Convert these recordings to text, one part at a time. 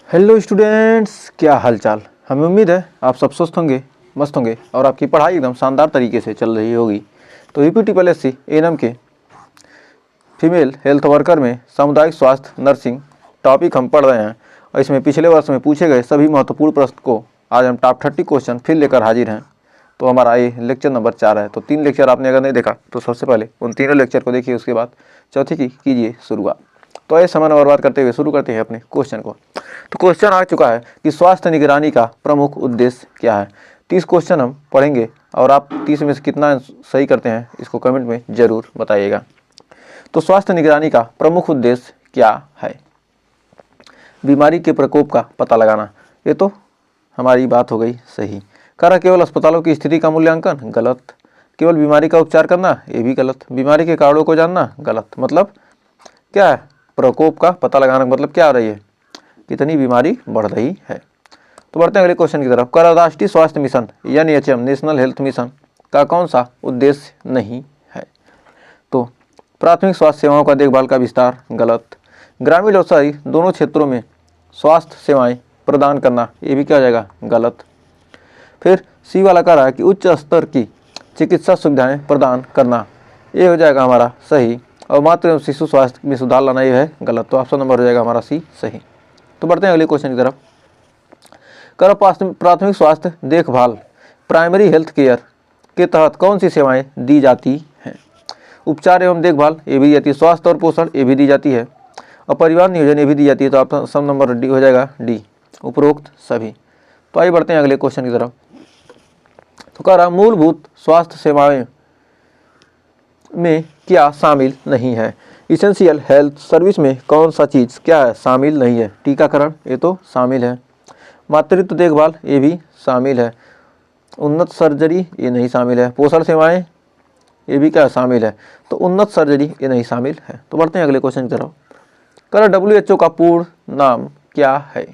Hello students, क्या हालचाल। हमें उम्मीद है आप सब स्वस्थ होंगे, मस्त होंगे और आपकी पढ़ाई एकदम शानदार तरीके से चल रही होगी। तो यूपी एएनएम के फीमेल हेल्थ वर्कर में सामुदायिक स्वास्थ्य नर्सिंग टॉपिक हम पढ़ रहे हैं और इसमें पिछले वर्ष में पूछे गए सभी महत्वपूर्ण प्रश्न को आज हम टॉप 30 क्वेश्चन फिर लेकर हाजिर हैं। तो हमारा ये लेक्चर नंबर 4 है। तो 3 लेक्चर आपने अगर नहीं देखा तो सबसे पहले उन तीनों लेक्चर को देखिए, उसके बाद चौथी की कीजिए शुरुआत। तो ये समय बर्बाद करते हुए शुरू करते हैं अपने क्वेश्चन को। तो क्वेश्चन आ चुका है कि स्वास्थ्य निगरानी का प्रमुख उद्देश्य क्या है। 30 क्वेश्चन हम पढ़ेंगे और आप 30 में से कितना सही करते हैं इसको कमेंट में ज़रूर बताइएगा। तो स्वास्थ्य निगरानी का प्रमुख उद्देश्य क्या है? बीमारी के प्रकोप का पता लगाना। ये तो हमारी बात हो गई सही। करा केवल अस्पतालों की स्थिति का मूल्यांकन, गलत। केवल बीमारी का उपचार करना, ये भी गलत। बीमारी के कारणों को जानना, गलत। मतलब क्या है? प्रकोप का पता लगाना मतलब क्या आ रही है, कितनी बीमारी बढ़ रही है। तो बढ़ते हैं अगले क्वेश्चन की तरफ। कर राष्ट्रीय स्वास्थ्य mission NHM national health mission का कौन सा उद्देश्य नहीं है? तो प्राथमिक स्वास्थ्य सेवाओं का देखभाल का विस्तार, गलत। ग्रामीण और शहरी दोनों क्षेत्रों में स्वास्थ्य सेवाएं प्रदान करना, ये भी क्या हो जाएगा, गलत। फिर सी वाला कह रहा है कि उच्च स्तर की चिकित्सा सुविधाएं प्रदान करना, ये हो जाएगा हमारा सही। और मातृ एवं शिशु स्वास्थ्य में सुधार लाना, ये है गलत। तो ऑप्शन नंबर हो जाएगा हमारा सी सही। तो बढ़ते हैं अगले क्वेश्चन की तरफ। कर प्राथमिक स्वास्थ्य देखभाल प्राइमरी हेल्थ केयर के तहत कौन सी सेवाएं दी जाती हैं? उपचार एवं देखभाल, ये भी दी जाती है। स्वास्थ्य और पोषण, ये भी दी जाती है। और परिवार नियोजन, ये भी दी जाती है। तो ऑप्शन नंबर डी हो जाएगा डी, उपरोक्त सभी। तो आइए बढ़ते हैं अगले क्वेश्चन की तरफ। तो कह रहा मूलभूत स्वास्थ्य सेवाएं में क्या शामिल नहीं है? इसेंशियल हेल्थ सर्विस में कौन सा चीज़ क्या है, शामिल नहीं है? टीकाकरण, ये तो शामिल है। मातृत्व देखभाल, ये भी शामिल है। उन्नत सर्जरी, ये नहीं शामिल है। पोषण सेवाएं, ये भी क्या शामिल है? तो उन्नत सर्जरी ये नहीं शामिल है। तो बढ़ते हैं अगले क्वेश्चन की तरफ। कर WHO का पूर्ण नाम क्या है?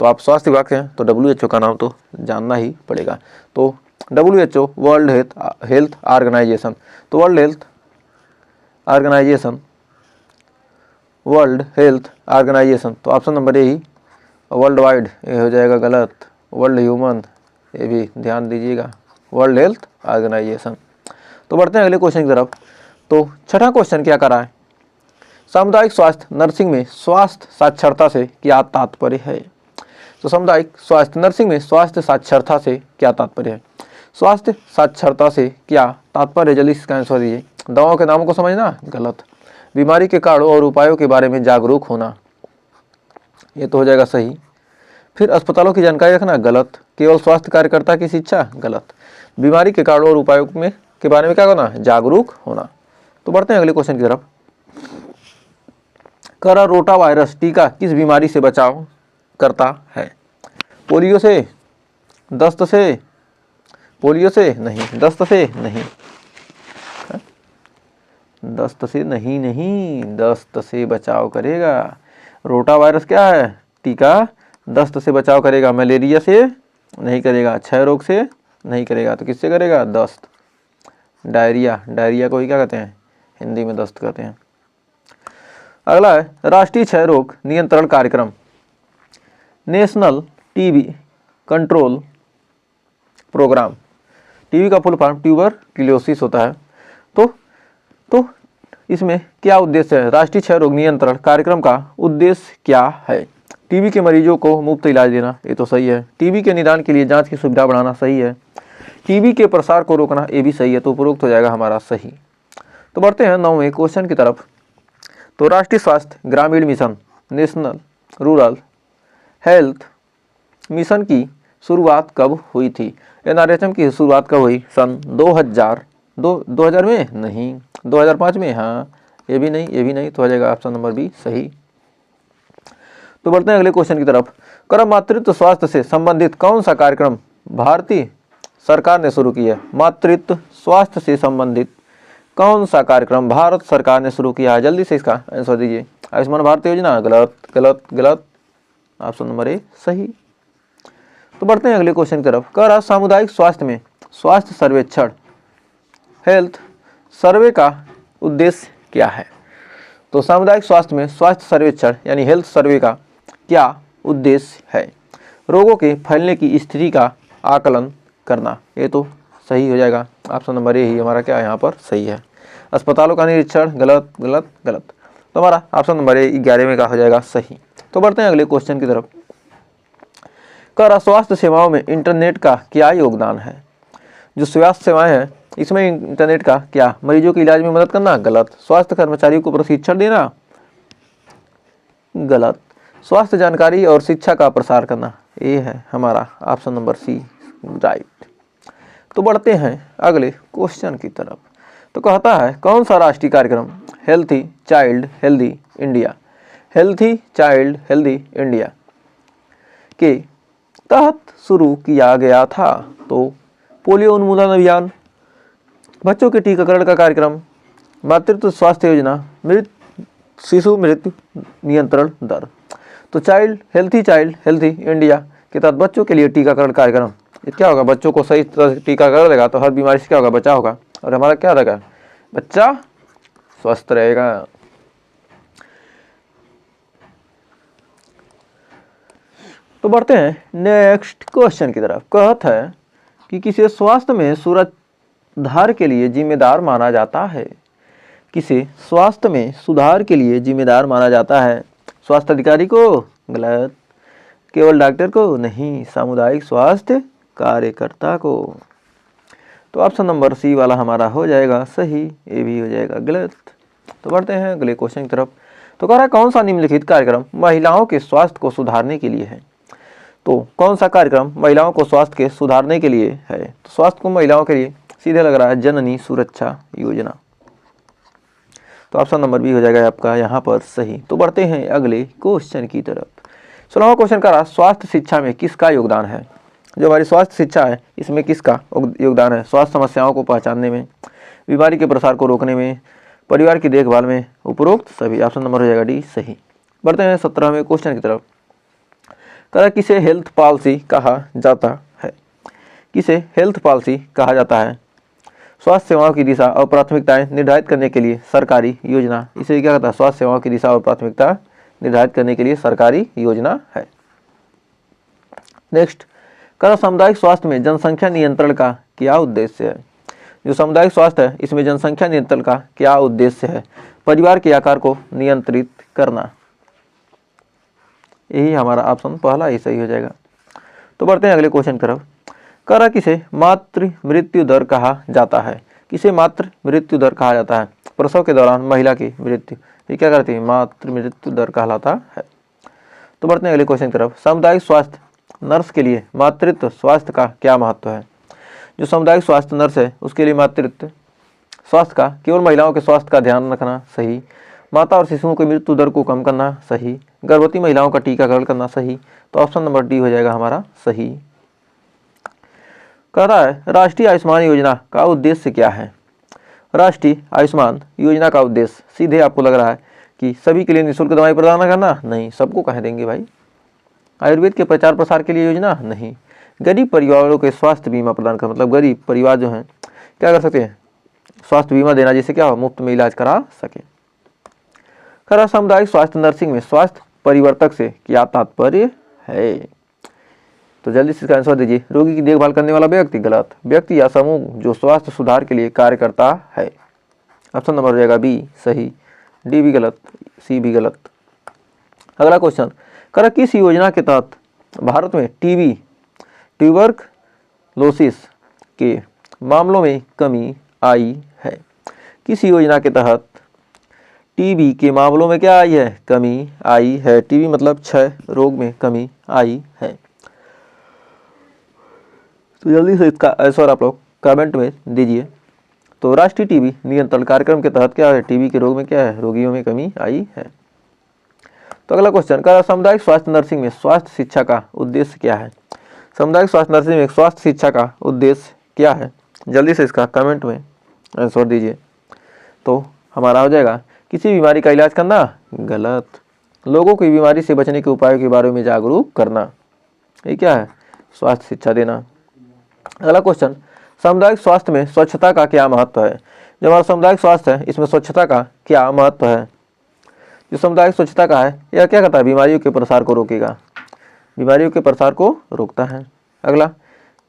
तो आप स्वास्थ्य विभाग से हैं तो WHO का नाम तो जानना ही पड़ेगा। तो WHO वर्ल्ड हेल्थ ऑर्गेनाइजेशन। तो वर्ल्ड हेल्थ ऑर्गेनाइजेशन, तो option number A he. World wide, ये हो जाएगा गलत। वर्ल्ड ह्यूमन, ये भी ध्यान दीजिएगा, वर्ल्ड हेल्थ ऑर्गेनाइजेशन। तो बढ़ते हैं अगले क्वेश्चन की तरफ। तो छठा क्वेश्चन क्या करा है? सामुदायिक स्वास्थ्य नर्सिंग में स्वास्थ्य साक्षरता से क्या तात्पर्य है? तो सामुदायिक स्वास्थ्य नर्सिंग में स्वास्थ्य साक्षरता से क्या तात्पर्य है? स्वास्थ्य साक्षरता से क्या तात्पर्य, जल्दी इसका आंसर दीजिए। दवाओं के नामों को समझना, गलत। बीमारी के कारणों और उपायों के बारे में जागरूक होना, ये तो हो जाएगा सही। फिर अस्पतालों की जानकारी रखना, गलत। केवल स्वास्थ्य कार्यकर्ता की शिक्षा, गलत। बीमारी के कारणों और उपायों के बारे में क्या करना, जागरूक होना। तो बढ़ते हैं अगले क्वेश्चन की तरफ। करा रोटा वायरस टीका किस बीमारी से बचाव करता है? पोलियो से, दस्त से, पोलियो से नहीं, दस्त से नहीं, दस्त से नहीं, दस्त से बचाव करेगा। रोटा वायरस क्या है, टीका दस्त से बचाव करेगा। मलेरिया से नहीं करेगा, क्षय रोग से नहीं करेगा, तो किससे करेगा, दस्त। डायरिया को ही क्या कहते हैं, हिंदी में दस्त कहते हैं। अगला है राष्ट्रीय क्षय रोग नियंत्रण कार्यक्रम, नेशनल टीबी कंट्रोल प्रोग्राम। टीबी का फुल फॉर्म ट्यूबरक्लोसिस होता है। तो इसमें क्या उद्देश्य है? राष्ट्रीय क्षय रोग नियंत्रण कार्यक्रम का उद्देश्य क्या है? टीबी के मरीजों को मुफ्त इलाज देना, ये तो सही है। टीबी के निदान के लिए जांच की सुविधा बढ़ाना, सही है। टीबी के प्रसार को रोकना, ये भी सही है। तो उपरोक्त हो जाएगा हमारा सही। तो बढ़ते हैं 9वें क्वेश्चन की तरफ। तो राष्ट्रीय स्वास्थ्य ग्रामीण mission national rural health mission की शुरुआत कब हुई थी? NRHM की शुरुआत कब हुई? सन 2000 में नहीं, 2005 में, हाँ, ये भी नहीं, तो हो जाएगा ऑप्शन नंबर बी सही। तो बढ़ते हैं अगले क्वेश्चन की तरफ। कर मातृत्व स्वास्थ्य से संबंधित कौन सा कार्यक्रम भारतीय सरकार ने शुरू किया? मातृत्व स्वास्थ्य से संबंधित कौन सा कार्यक्रम भारत सरकार ने शुरू किया है? जल्दी से इसका आंसर दीजिए। आयुष्मान भारत योजना, गलत। ऑप्शन नंबर ए सही। तो बढ़ते हैं अगले क्वेश्चन की तरफ। कह रहा सामुदायिक स्वास्थ्य में स्वास्थ्य सर्वेक्षण हेल्थ सर्वे का उद्देश्य क्या है? तो सामुदायिक स्वास्थ्य में स्वास्थ्य सर्वेक्षण यानी हेल्थ सर्वे का क्या उद्देश्य है। रोगों के फैलने की स्थिति का आकलन करना, ये तो सही हो जाएगा। ऑप्शन नंबर ए ही हमारा क्या है यहाँ पर सही है। अस्पतालों का निरीक्षण, गलत गलत गलत, तो हमारा ऑप्शन नंबर ए 11वें का हो जाएगा सही। तो बढ़ते हैं अगले क्वेश्चन की तरफ। कर स्वास्थ्य सेवाओं में इंटरनेट का क्या योगदान है? जो स्वास्थ्य सेवाएं हैं इसमें इंटरनेट का क्या? मरीजों के इलाज में मदद करना, गलत। स्वास्थ्य कर्मचारियों को प्रशिक्षण देना, गलत। स्वास्थ्य जानकारी और शिक्षा का प्रसार करना, ये है हमारा ऑप्शन नंबर सी राइट। तो बढ़ते हैं अगले क्वेश्चन की तरफ। तो कहता है कौन सा राष्ट्रीय कार्यक्रम healthy child healthy India, healthy child healthy India के तहत शुरू किया गया था? तो पोलियो उन्मूलन अभियान, बच्चों के टीकाकरण का कार्यक्रम, मातृत्व स्वास्थ्य योजना, शिशु मृत्यु नियंत्रण दर। तो चाइल्ड हेल्थी इंडिया के तहत बच्चों के लिए टीकाकरण कार्यक्रम, ये क्या होगा? बच्चों को सही तरह से टीकाकरण देगा तो हर बीमारी से क्या होगा? बचा होगा, और हमारा क्या रहेगा? बच्चा स्वस्थ रहेगा। तो बढ़ते हैं नेक्स्ट क्वेश्चन की तरफ। कहता है कि किसे स्वास्थ्य में सुधार के लिए जिम्मेदार माना जाता है? किसे स्वास्थ्य में सुधार के लिए जिम्मेदार माना जाता है? स्वास्थ्य अधिकारी को, गलत। केवल डॉक्टर को, नहीं। सामुदायिक स्वास्थ्य कार्यकर्ता को। तो ऑप्शन नंबर सी वाला हमारा हो जाएगा सही, ए भी हो जाएगा गलत। तो बढ़ते हैं अगले क्वेश्चन की तरफ। तो कह रहा है कौन सा निम्नलिखित कार्यक्रम महिलाओं के स्वास्थ्य को सुधारने के लिए है? तो कौन सा कार्यक्रम महिलाओं को स्वास्थ्य के सुधारने के लिए है? तो स्वास्थ्य को महिलाओं के लिए सीधे लग रहा है जननी सुरक्षा योजना। तो ऑप्शन नंबर बी हो जाएगा आपका यहाँ पर सही। तो बढ़ते हैं अगले क्वेश्चन की तरफ। 16वां क्वेश्चन का स्वास्थ्य शिक्षा में किसका योगदान है? जो हमारी स्वास्थ्य शिक्षा है इसमें किसका योगदान है? स्वास्थ्य समस्याओं को पहचानने में, बीमारी के प्रसार को रोकने में, परिवार की देखभाल में, उपरोक्त सभी। ऑप्शन नंबर हो जाएगा डी सही। बढ़ते हैं 17वें क्वेश्चन की तरफ। कह किसे हेल्थ पॉलिसी कहा जाता है? किसे हेल्थ पॉलिसी कहा जाता है? स्वास्थ्य सेवाओं की दिशा और प्राथमिकताएं निर्धारित करने के लिए सरकारी योजना, इसे क्या कहता है? स्वास्थ्य सेवाओं की दिशा और प्राथमिकता निर्धारित करने के लिए सरकारी योजना है। नेक्स्ट, कह सामुदायिक स्वास्थ्य में जनसंख्या नियंत्रण का क्या उद्देश्य है? जो सामुदायिक स्वास्थ्य है इसमें जनसंख्या नियंत्रण का क्या उद्देश्य है? परिवार के आकार को नियंत्रित करना, यही हमारा ऑप्शन पहला ही सही हो जाएगा। तो बढ़ते हैं अगले क्वेश्चन की तरफ। कह रहा किसे मातृ मृत्यु दर कहा जाता है? किसे मातृ मृत्यु दर कहा जाता है? प्रसव के दौरान महिला की मृत्यु, ये क्या करती है? मातृ मृत्यु दर कहलाता है। तो बढ़ते हैं अगले क्वेश्चन की तरफ। सामुदायिक स्वास्थ्य नर्स के लिए मातृत्व स्वास्थ्य का क्या महत्व है? जो सामुदायिक स्वास्थ्य नर्स है उसके लिए मातृत्व स्वास्थ्य का केवल महिलाओं के स्वास्थ्य का ध्यान रखना, सही। माता और शिशुओं की मृत्यु दर को कम करना, सही। गर्भवती महिलाओं का टीकाकरण करना, सही। तो ऑप्शन नंबर डी हो जाएगा हमारा सही। कह रहा है राष्ट्रीय आयुष्मान योजना का उद्देश्य क्या है? राष्ट्रीय आयुष्मान योजना का उद्देश्य सीधे आपको लग रहा है कि सभी के लिए निःशुल्क दवाई प्रदान करना, नहीं। सबको कह देंगे भाई। आयुर्वेद के प्रचार प्रसार के लिए योजना, नहीं। गरीब परिवारों के स्वास्थ्य बीमा प्रदान कर, मतलब गरीब परिवार जो हैं क्या कर सकते हैं? स्वास्थ्य बीमा देना, जिससे क्या हो? मुफ्त में इलाज करा सके। खरा सामुदायिक स्वास्थ्य नर्सिंग में स्वास्थ्य परिवर्तक से क्या तात्पर्य है? तो जल्दी से इसका आंसर दीजिए। रोगी की देखभाल करने वाला व्यक्ति, गलत। व्यक्ति या समूह जो स्वास्थ्य सुधार के लिए कार्य करता है। ऑप्शन नंबर हो जाएगा बी सही, डी भी गलत, सी भी गलत। अगला क्वेश्चन, कर किस योजना के तहत भारत में टीबी ट्यूबरक्लोसिस के मामलों में कमी आई है? किस योजना के तहत टीबी के मामलों में क्या आई है? कमी आई है। टीबी मतलब क्षय रोग में कमी आई है। तो जल्दी से इसका आंसर आप लोग कमेंट में दीजिए। तो राष्ट्रीय टीबी नियंत्रण कार्यक्रम के तहत क्या है? टीबी के रोग में क्या है? रोगियों में कमी आई है। तो अगला क्वेश्चन, का सामुदायिक स्वास्थ्य नर्सिंग में स्वास्थ्य शिक्षा का उद्देश्य क्या है? सामुदायिक स्वास्थ्य नर्सिंग में स्वास्थ्य शिक्षा का उद्देश्य क्या है? जल्दी से इसका कमेंट में आंसर दीजिए। तो हमारा हो जाएगा किसी बीमारी का इलाज करना, गलत। लोगों की बीमारी से बचने के उपायों के बारे में जागरूक करना, ये क्या है? स्वास्थ्य शिक्षा देना। अगला क्वेश्चन, सामुदायिक स्वास्थ्य में स्वच्छता का क्या महत्व है? जो हमारा सामुदायिक स्वास्थ्य है इसमें स्वच्छता का क्या महत्व है? जो सामुदायिक स्वच्छता का है यह क्या करता है? बीमारियों के प्रसार को रोकेगा। बीमारियों के प्रसार को रोकता है। अगला,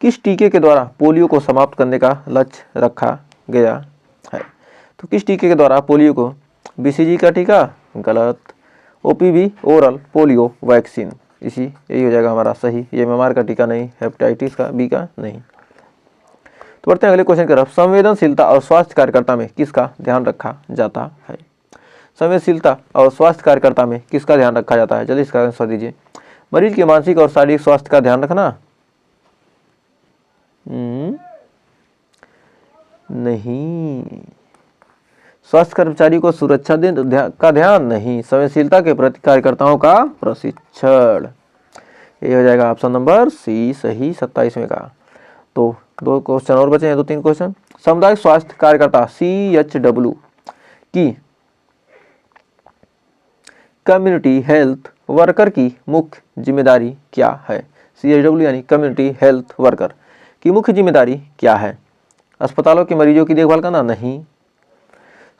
किस टीके के द्वारा पोलियो को समाप्त करने का लक्ष्य रखा गया है? तो किस टीके के द्वारा पोलियो को, बीसीजी का टीका, गलत, ओपीवी ओरल पोलियो वैक्सीन, यही हो जाएगा हमारा सही। एमएमआर का टीका नहीं, हेपेटाइटिस का बी का नहीं। तो बढ़ते हैं अगले क्वेश्चन की तरफ। संवेदनशीलता और स्वास्थ्य कार्यकर्ता में किसका ध्यान रखा जाता है? संवेदनशीलता और स्वास्थ्य कार्यकर्ता में किसका ध्यान रखा जाता है? जल्दी इसका आंसर दीजिए। मरीज के मानसिक और शारीरिक स्वास्थ्य का ध्यान रखना नहीं, स्वास्थ्य कर्मचारी को सुरक्षा का ध्यान नहीं, संवेदनशीलता के प्रति कार्यकर्ताओं का प्रशिक्षण। ये हो जाएगा ऑप्शन नंबर सी सही 27वें का। तो 2 क्वेश्चन और बचे हैं, 2-3 क्वेश्चन। सामुदायिक स्वास्थ्य कार्यकर्ता CHW की कम्युनिटी हेल्थ वर्कर की मुख्य जिम्मेदारी क्या है? CHW यानी कम्युनिटी हेल्थ वर्कर की मुख्य जिम्मेदारी क्या है? अस्पतालों के मरीजों की देखभाल करना नहीं,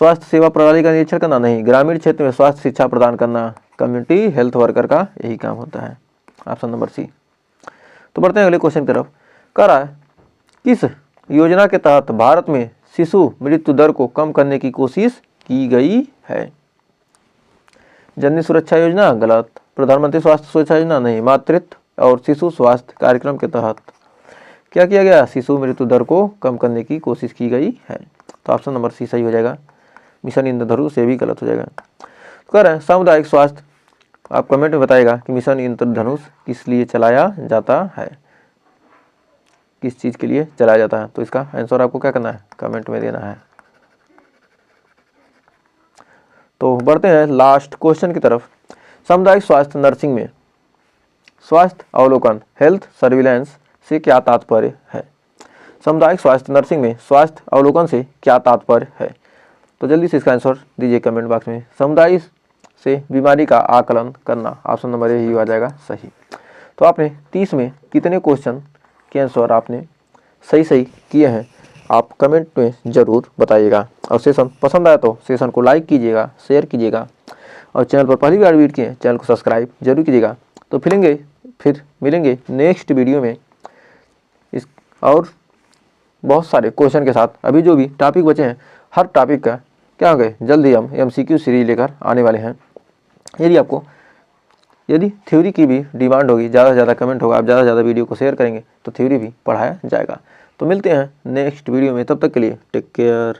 स्वास्थ्य सेवा प्रणाली का निरीक्षण करना नहीं, ग्रामीण क्षेत्र में स्वास्थ्य शिक्षा प्रदान करना। कम्युनिटी हेल्थ वर्कर का यही काम होता है, ऑप्शन नंबर सी। तो बढ़ते हैं अगले क्वेश्चन की तरफ। कह रहा है किस योजना के तहत भारत में शिशु मृत्यु दर को कम करने की कोशिश की गई है? जननी सुरक्षा योजना, गलत, प्रधानमंत्री स्वास्थ्य सुरक्षा योजना नहीं, मातृत्व और शिशु स्वास्थ्य कार्यक्रम के तहत क्या किया गया? शिशु मृत्यु दर को कम करने की कोशिश की गई है। तो ऑप्शन नंबर सी सही हो जाएगा। मिशन इंद्रधनुष से भी गलत हो जाएगा। तो कह रहे हैं सामुदायिक स्वास्थ्य, आप कमेंट में बताइएगा कि मिशन इंद्रधनुष किस लिए चलाया जाता है, किस चीज़ के लिए चलाया जाता है? तो इसका आंसर आपको क्या करना है? कमेंट में देना है। तो बढ़ते हैं लास्ट क्वेश्चन की तरफ। सामुदायिक स्वास्थ्य नर्सिंग में स्वास्थ्य अवलोकन हेल्थ सर्विलेंस से क्या तात्पर्य है? सामुदायिक स्वास्थ्य नर्सिंग में स्वास्थ्य अवलोकन से क्या तात्पर्य है? तो जल्दी से इसका आंसर दीजिए कमेंट बॉक्स में। समुदाय से बीमारी का आकलन करना, ऑप्शन नंबर ए ही आ जाएगा सही। तो आपने 30 में कितने क्वेश्चन के आंसर आपने सही किए हैं, आप कमेंट में ज़रूर बताइएगा। और सेशन पसंद आया तो सेशन को लाइक कीजिएगा, शेयर कीजिएगा, और चैनल पर पहली बार विजिट किए चैनल को सब्सक्राइब जरूर कीजिएगा। तो फिर मिलेंगे नेक्स्ट वीडियो में इस और बहुत सारे क्वेश्चन के साथ। अभी जो भी टॉपिक बचे हैं हर टॉपिक का क्या हो गए, जल्दी हम MCQ सीरीज लेकर आने वाले हैं। यदि थ्योरी की भी डिमांड होगी, ज़्यादा से ज़्यादा कमेंट होगा, आप ज़्यादा से ज़्यादा वीडियो को शेयर करेंगे तो थ्योरी भी पढ़ाया जाएगा। तो मिलते हैं नेक्स्ट वीडियो में, तब तक के लिए टेक केयर।